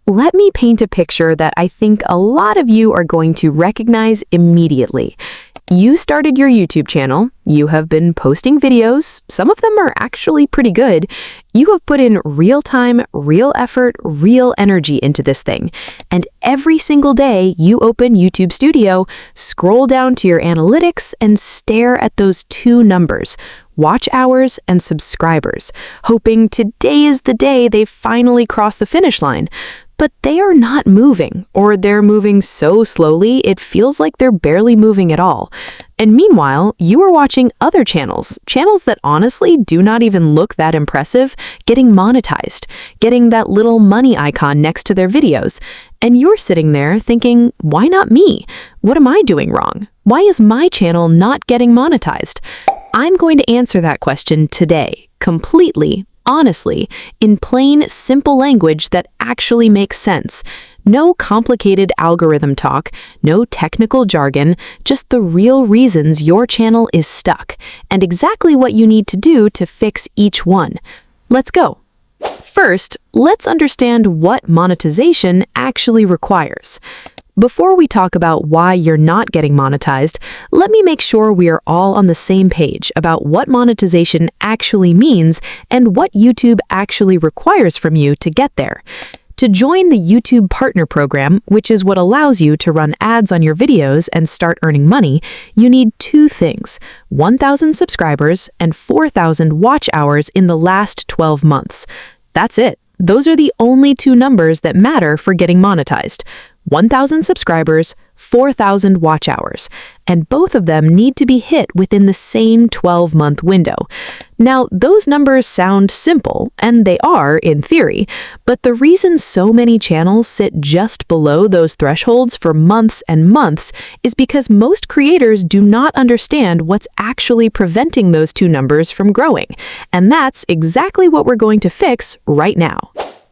Let me paint a picture that I think a lot of you are going to recognize immediately. You started your YouTube channel, you have been posting videos, some of them are actually pretty good. You have put in real time, real effort, real energy into this thing. And every single day you open YouTube Studio, scroll down to your analytics and stare at those two numbers, watch hours and subscribers, hoping today is the day they finally cross the finish line. But they are not moving, or they're moving so slowly it feels like they're barely moving at all. And meanwhile, you are watching other channels that honestly do not even look that impressive, getting monetized, getting that little money icon next to their videos. And you're sitting there thinking, why not me? What am I doing wrong? Why is my channel not getting monetized? I'm going to answer that question today, completely, honestly, in plain, simple language that actually makes sense. No complicated algorithm talk, no technical jargon, just the real reasons your channel is stuck, and exactly what you need to do to fix each one. Let's go. First, let's understand what monetization actually requires. Before we talk about why you're not getting monetized, let me make sure we are all on the same page about what monetization actually means and what YouTube actually requires from you to get there. To join the YouTube Partner Program, which is what allows you to run ads on your videos and start earning money, you need two things: 1,000 subscribers and 4,000 watch hours in the last 12 months. That's it. Those are the only two numbers that matter for getting monetized. 1,000 subscribers, 4,000 watch hours, and both of them need to be hit within the same 12-month window. Now, those numbers sound simple, and they are in theory, but the reason so many channels sit just below those thresholds for months and months is because most creators do not understand what's actually preventing those two numbers from growing, and that's exactly what we're going to fix right now.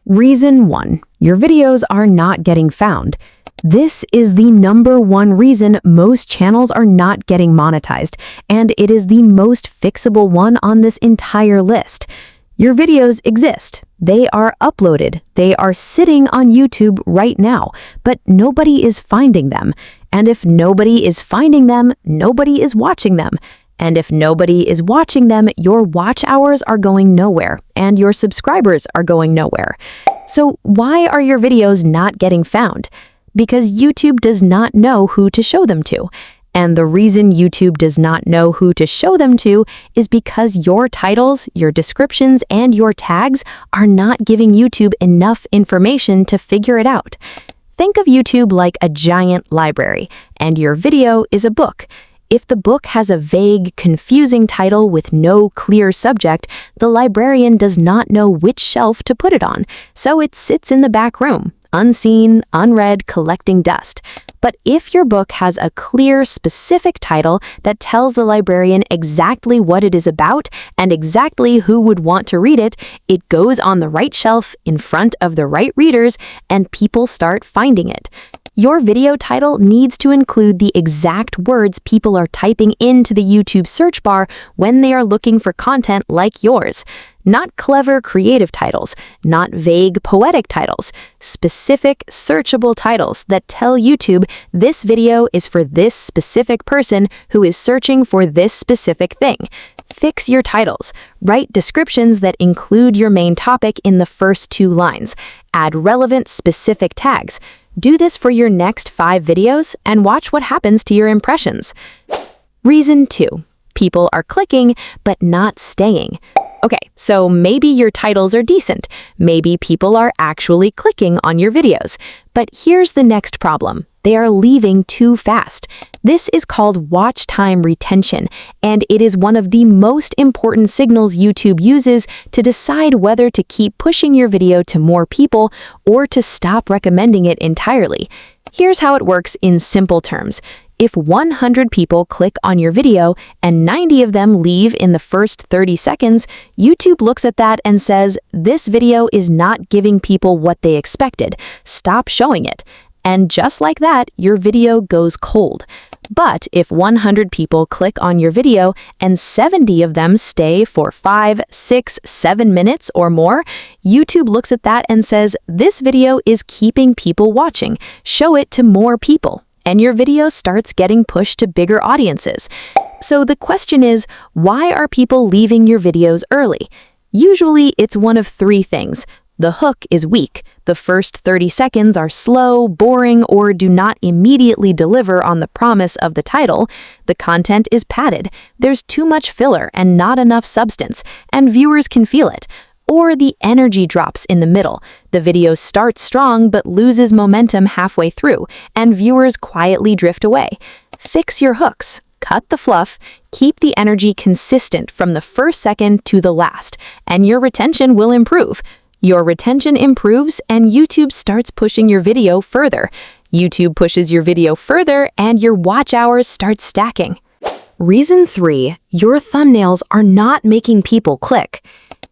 Reason 1. Your videos are not getting found. This is the number one reason most channels are not getting monetized, and it is the most fixable one on this entire list. Your videos exist. They are uploaded. They are sitting on YouTube right now, but nobody is finding them. And if nobody is finding them, nobody is watching them. And if nobody is watching them, your watch hours are going nowhere, and your subscribers are going nowhere. So why are your videos not getting found? Because YouTube does not know who to show them to. And the reason YouTube does not know who to show them to is because your titles, your descriptions, and your tags are not giving YouTube enough information to figure it out. Think of YouTube like a giant library, and your video is a book. If the book has a vague, confusing title with no clear subject, the librarian does not know which shelf to put it on, so it sits in the back room, unseen, unread, collecting dust. But if your book has a clear, specific title that tells the librarian exactly what it is about and exactly who would want to read it, it goes on the right shelf in front of the right readers, and people start finding it. Your video title needs to include the exact words people are typing into the YouTube search bar when they are looking for content like yours. Not clever creative titles, not vague poetic titles, specific searchable titles that tell YouTube this video is for this specific person who is searching for this specific thing. Fix your titles. Write descriptions that include your main topic in the first 2 lines. Add relevant, specific tags. Do this for your next 5 videos and watch what happens to your impressions. Reason 2. People are clicking but not staying. Okay, so maybe your titles are decent. Maybe people are actually clicking on your videos. But here's the next problem. They are leaving too fast. This is called watch time retention, and it is one of the most important signals YouTube uses to decide whether to keep pushing your video to more people or to stop recommending it entirely. Here's how it works in simple terms. If 100 people click on your video and 90 of them leave in the first 30 seconds, YouTube looks at that and says, this video is not giving people what they expected. Stop showing it. And just like that, your video goes cold. But if 100 people click on your video and 70 of them stay for 5, 6, 7 minutes or more, YouTube looks at that and says, this video is keeping people watching. Show it to more people. And your video starts getting pushed to bigger audiences. So the question is, why are people leaving your videos early? Usually it's one of 3 things. The hook is weak. The first 30 seconds are slow, boring, or do not immediately deliver on the promise of the title. The content is padded. There's too much filler and not enough substance, and viewers can feel it. Or the energy drops in the middle. The video starts strong but loses momentum halfway through, and viewers quietly drift away. Fix your hooks. Cut the fluff, keep the energy consistent from the first second to the last, and your retention will improve. Your retention improves and YouTube starts pushing your video further. YouTube pushes your video further and your watch hours start stacking. Reason 3, your thumbnails are not making people click.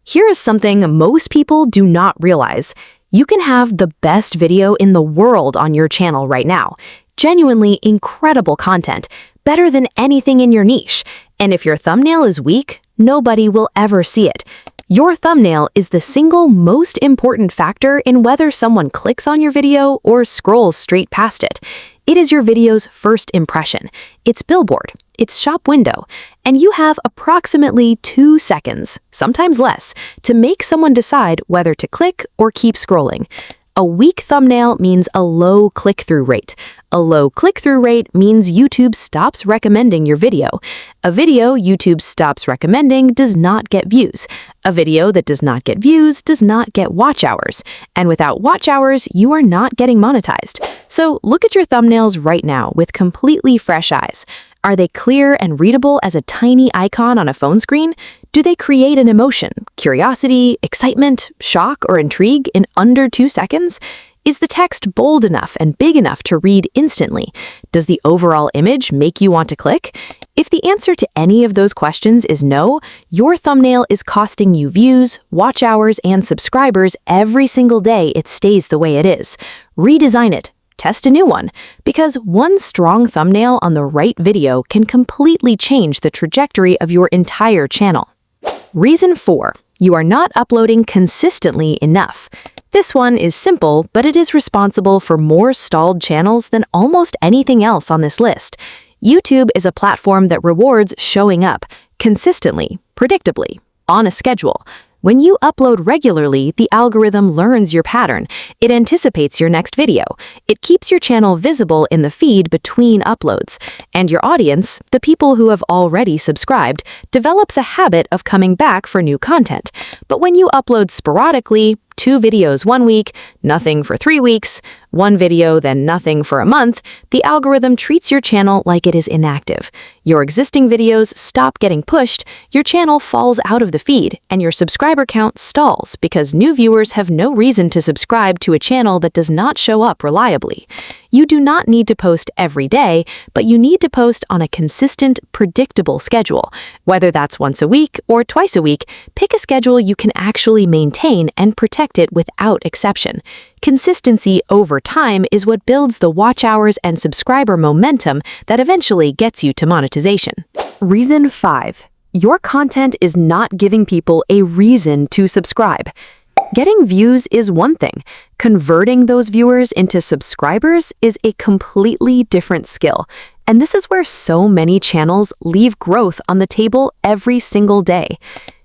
Here is something most people do not realize. You can have the best video in the world on your channel right now. Genuinely incredible content, better than anything in your niche. And if your thumbnail is weak, nobody will ever see it. Your thumbnail is the single most important factor in whether someone clicks on your video or scrolls straight past it. It is your video's first impression, its billboard, its shop window, and you have approximately 2 seconds, sometimes less, to make someone decide whether to click or keep scrolling. A weak thumbnail means a low click-through rate. A low click-through rate means YouTube stops recommending your video. A video YouTube stops recommending does not get views. A video that does not get views does not get watch hours. And without watch hours, you are not getting monetized. So look at your thumbnails right now with completely fresh eyes. Are they clear and readable as a tiny icon on a phone screen? Do they create an emotion, curiosity, excitement, shock, or intrigue in under 2 seconds? Is the text bold enough and big enough to read instantly? Does the overall image make you want to click? If the answer to any of those questions is no, your thumbnail is costing you views, watch hours, and subscribers every single day it stays the way it is. Redesign it. Test a new one, because one strong thumbnail on the right video can completely change the trajectory of your entire channel. Reason 4, you are not uploading consistently enough. This one is simple, but it is responsible for more stalled channels than almost anything else on this list. YouTube is a platform that rewards showing up consistently, predictably, on a schedule. When you upload regularly, the algorithm learns your pattern. It anticipates your next video. It keeps your channel visible in the feed between uploads. And your audience, the people who have already subscribed, develops a habit of coming back for new content. But when you upload sporadically, 2 videos 1 week, nothing for 3 weeks, 1 video, then nothing for a month, the algorithm treats your channel like it is inactive. Your existing videos stop getting pushed, your channel falls out of the feed, and your subscriber count stalls because new viewers have no reason to subscribe to a channel that does not show up reliably. You do not need to post every day, but you need to post on a consistent, predictable schedule. Whether that's once a week or twice a week, pick a schedule you can actually maintain and protect it without exception. Consistency over time is what builds the watch hours and subscriber momentum that eventually gets you to monetization. Reason 5. Your content is not giving people a reason to subscribe. Getting views is one thing. Converting those viewers into subscribers is a completely different skill. And this is where so many channels leave growth on the table every single day.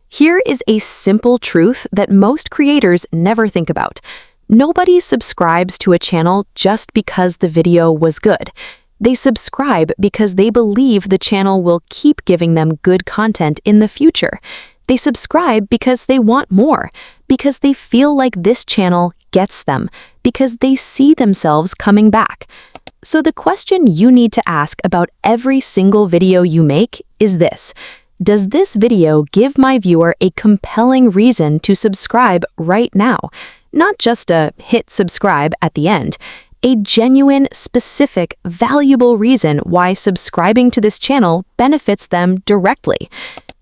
Here is a simple truth that most creators never think about. Nobody subscribes to a channel just because the video was good. They subscribe because they believe the channel will keep giving them good content in the future. They subscribe because they want more, because they feel like this channel gets them, because they see themselves coming back. So the question you need to ask about every single video you make is this: does this video give my viewer a compelling reason to subscribe right now? Not just a hit subscribe at the end. A genuine, specific, valuable reason why subscribing to this channel benefits them directly.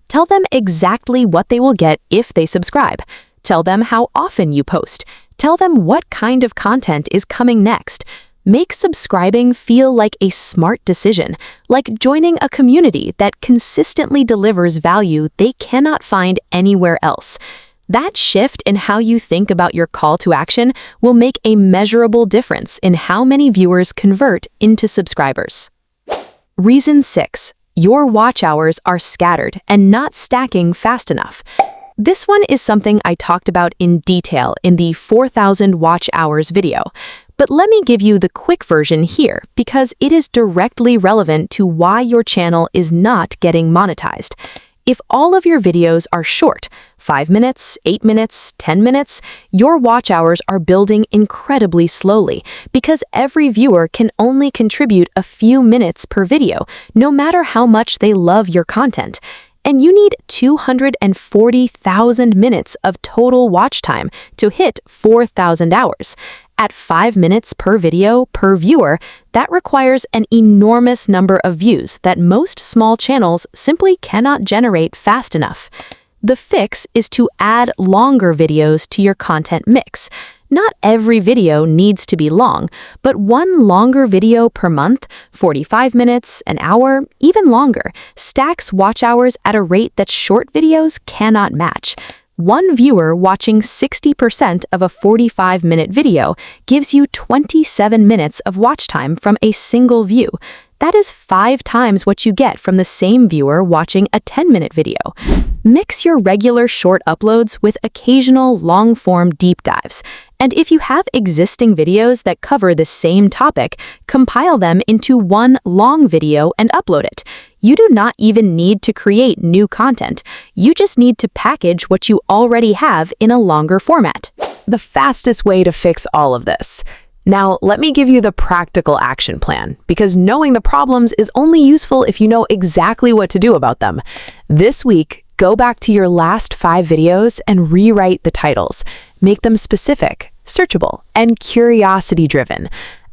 Tell them exactly what they will get if they subscribe. Tell them how often you post. Tell them what kind of content is coming next. Make subscribing feel like a smart decision, like joining a community that consistently delivers value they cannot find anywhere else. That shift in how you think about your call to action will make a measurable difference in how many viewers convert into subscribers. Reason 6. Your watch hours are scattered and not stacking fast enough. This one is something I talked about in detail in the 4,000 watch hours video, but let me give you the quick version here because it is directly relevant to why your channel is not getting monetized. If all of your videos are short, 5 minutes, 8 minutes, 10 minutes, your watch hours are building incredibly slowly because every viewer can only contribute a few minutes per video, no matter how much they love your content. And you need 240,000 minutes of total watch time to hit 4,000 hours. At 5 minutes per video per viewer, that requires an enormous number of views that most small channels simply cannot generate fast enough. The fix is to add longer videos to your content mix. Not every video needs to be long, but one longer video per month, 45 minutes, an hour, even longer, stacks watch hours at a rate that short videos cannot match. One viewer watching 60% of a 45-minute video gives you 27 minutes of watch time from a single view. That is 5 times what you get from the same viewer watching a 10-minute video. Mix your regular short uploads with occasional long-form deep dives. And if you have existing videos that cover the same topic, compile them into one long video and upload it. You do not even need to create new content. You just need to package what you already have in a longer format. The fastest way to fix all of this. Now, let me give you the practical action plan, because knowing the problems is only useful if you know exactly what to do about them. This week, go back to your last 5 videos and rewrite the titles. Make them specific, searchable, and curiosity-driven.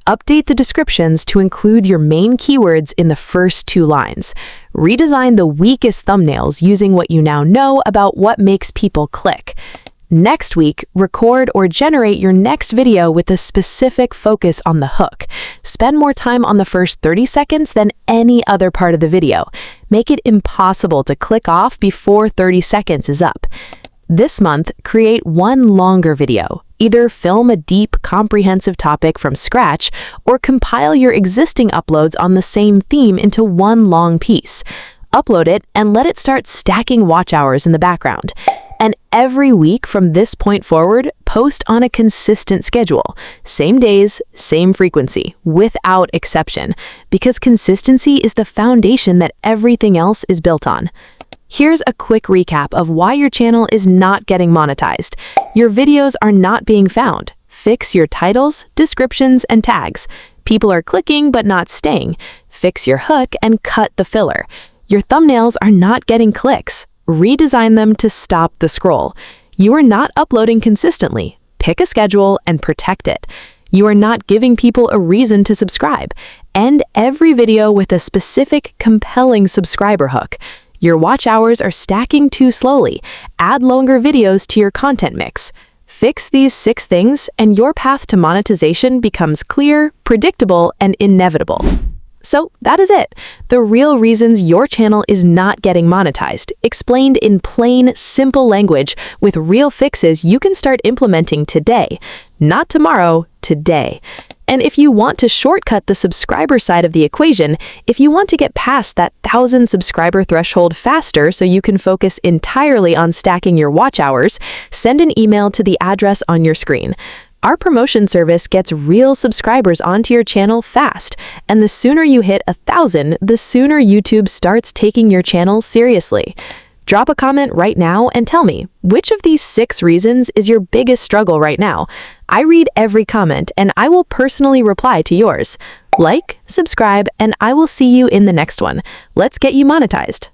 Update the descriptions to include your main keywords in the first 2 lines. Redesign the weakest thumbnails using what you now know about what makes people click. Next week, record or generate your next video with a specific focus on the hook. Spend more time on the first 30 seconds than any other part of the video. Make it impossible to click off before 30 seconds is up. This month, create one longer video. Either film a deep, comprehensive topic from scratch or compile your existing uploads on the same theme into one long piece. Upload it and let it start stacking watch hours in the background. And every week from this point forward, post on a consistent schedule. Same days, same frequency, without exception, because consistency is the foundation that everything else is built on. Here's a quick recap of why your channel is not getting monetized. Your videos are not being found. Fix your titles, descriptions, and tags. People are clicking but not staying. Fix your hook and cut the filler. Your thumbnails are not getting clicks. Redesign them to stop the scroll. You are not uploading consistently. Pick a schedule and protect it. You are not giving people a reason to subscribe. End every video with a specific, compelling subscriber hook. Your watch hours are stacking too slowly. Add longer videos to your content mix. Fix these 6 things, and your path to monetization becomes clear, predictable, and inevitable. So that is it. The real reasons your channel is not getting monetized, explained in plain, simple language with real fixes you can start implementing today. Not tomorrow, today. And if you want to shortcut the subscriber side of the equation, if you want to get past that 1,000 subscriber threshold faster so you can focus entirely on stacking your watch hours, send an email to the address on your screen. Our promotion service gets real subscribers onto your channel fast, and the sooner you hit 1,000, the sooner YouTube starts taking your channel seriously. Drop a comment right now and tell me, which of these 6 reasons is your biggest struggle right now? I read every comment, and I will personally reply to yours. Like, subscribe, and I will see you in the next one. Let's get you monetized.